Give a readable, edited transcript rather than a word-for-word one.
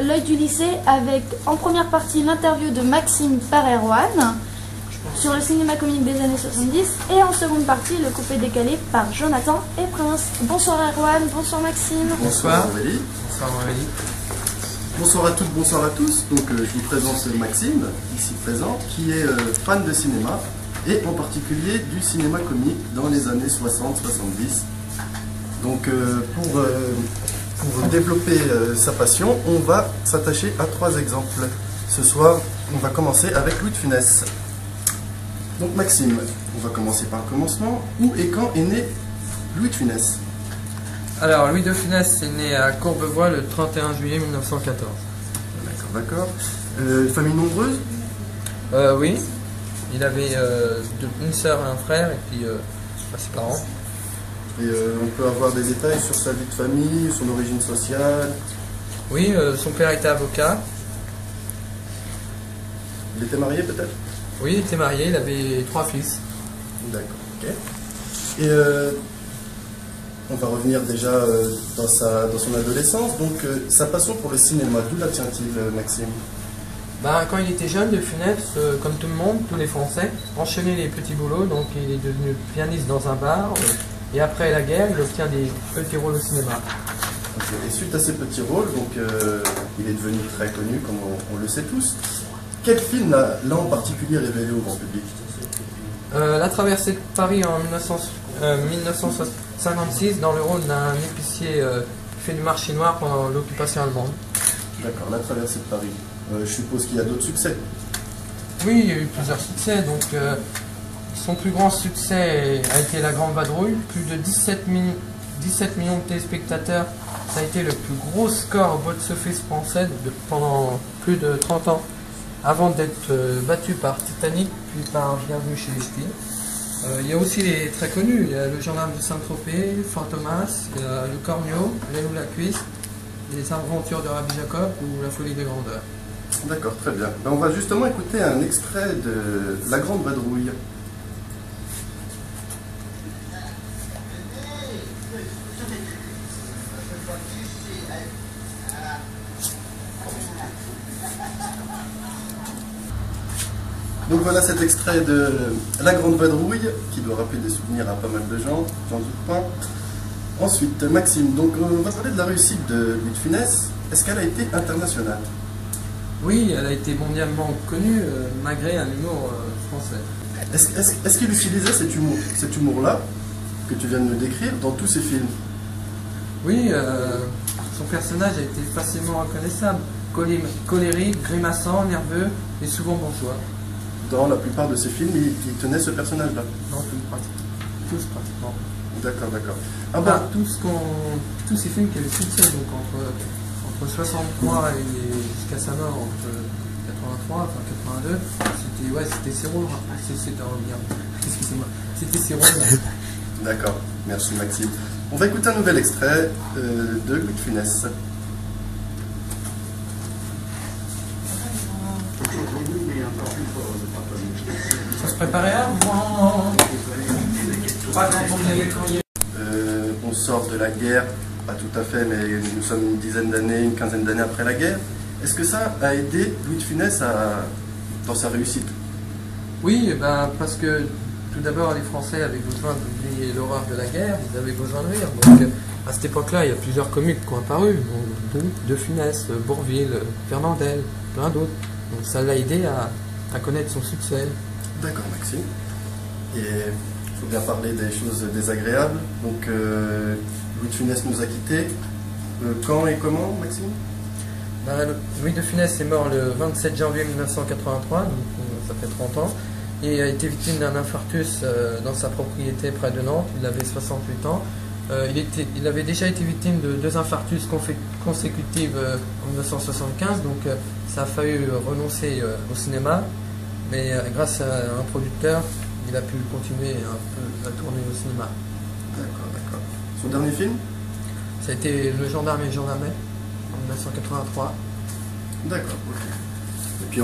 l'œil du lycée avec en première partie l'interview de Maxime par Erwan sur le cinéma comique des années 70 et en seconde partie le coupé décalé par Jonathan et Prince. Bonsoir Erwan, bonsoir Maxime. Bonsoir Aurélie. Bonsoir Aurélie. Bonsoir à toutes, bonsoir à tous. Donc je vous présente Maxime, ici présent, qui est fan de cinéma et en particulier du cinéma comique dans les années 60-70. Donc pour développer sa passion, on va s'attacher à 3 exemples. Ce soir, on va commencer avec Louis de Funès. Donc Maxime, on va commencer par le commencement. Où et quand est né Louis de Funès? Alors, Louis de Funès est né à Courbevoie le 31 juillet 1914. D'accord. Famille nombreuse? Oui, il avait une sœur et un frère, et puis ses parents. Et on peut avoir des détails sur sa vie de famille, son origine sociale. Oui, son père était avocat. Il était marié peut-être? Oui, il était marié, il avait 3 fils. D'accord, ok. Et on va revenir déjà dans son adolescence. Donc sa passion pour le cinéma, d'où la tient-il, Maxime? Quand il était jeune, de Funès, comme tout le monde, tous les Français, enchaînait les petits boulots, donc il est devenu pianiste dans un bar. Et après la guerre, il obtient des petits rôles au cinéma. Okay. Et suite à ces petits rôles, donc, il est devenu très connu, comme on le sait tous. Quel film l'a en particulier révélé au grand public? La traversée de Paris en 1956 dans le rôle d'un épicier qui fait du marché noir pendant l'occupation allemande. D'accord, la traversée de Paris. Je suppose qu'il y a d'autres succès. Oui, il y a eu plusieurs succès. Donc, son plus grand succès a été La Grande Vadrouille, plus de 17 millions de téléspectateurs. Ça a été le plus gros score au box-office français pendant plus de 30 ans, avant d'être battu par Titanic, puis par Bienvenue chez les Ch'tis. Il y a aussi les très connus, il y a Le Gendarme de Saint-Tropez, Fantomas, il y a Le Cornio, L'aile ou la cuisse, Les Aventures de Rabbi Jacob ou La Folie des Grandeurs. D'accord, très bien. On va justement écouter un extrait de La Grande Vadrouille. Donc voilà cet extrait de La Grande Vadrouille, qui doit rappeler des souvenirs à pas mal de gens, j'en doute pas. Ensuite, Maxime, donc on va parler de la réussite de Louis de Funès. Est-ce qu'elle a été internationale? Oui, elle a été mondialement connue, malgré un humour français. Est-ce qu'il utilisait cet humour-là, que tu viens de me décrire, dans tous ses films? Oui, son personnage a été facilement reconnaissable. Colérique, grimaçant, nerveux et souvent bourgeois. Dans la plupart de ses films, il tenait ce personnage-là? Non, tous pratiquement. D'accord, d'accord. Tous ces films qui avaient succès, donc entre 63 et jusqu'à sa mort, entre 83, enfin 82, c'était ses rôles. Excusez-moi, c'était ses rôles. D'accord, merci Maxime. On va écouter un nouvel extrait de Louis de Funès. Ça se préparait avant. On sort de la guerre, pas tout à fait, mais nous sommes une dizaine d'années, une quinzaine d'années après la guerre. Est-ce que ça a aidé Louis de Funès dans sa réussite? Oui, parce que tout d'abord les Français avaient besoin d'oublier l'horreur de la guerre, ils avaient besoin de rire. Donc à cette époque-là, il y a plusieurs comiques qui ont apparu, de Funès, Bourvil, Fernandel, plein d'autres. Donc ça l'a aidé à connaître son succès. D'accord Maxime. Et il faut bien parler des choses désagréables. Donc Louis de Funès nous a quittés. Quand et comment, Maxime? Louis de Funès est mort le 27 janvier 1983, donc ça fait 30 ans, et a été victime d'un infarctus dans sa propriété près de Nantes. Il avait 68 ans. Il avait déjà été victime de 2 infarctus consécutifs en 1975, donc ça a fallu renoncer au cinéma, mais grâce à un producteur, il a pu continuer un peu à tourner au cinéma. D'accord, d'accord. Son dernier film? Ça a été Le Gendarme et le Gendarme en 1983. D'accord, ok. Et puis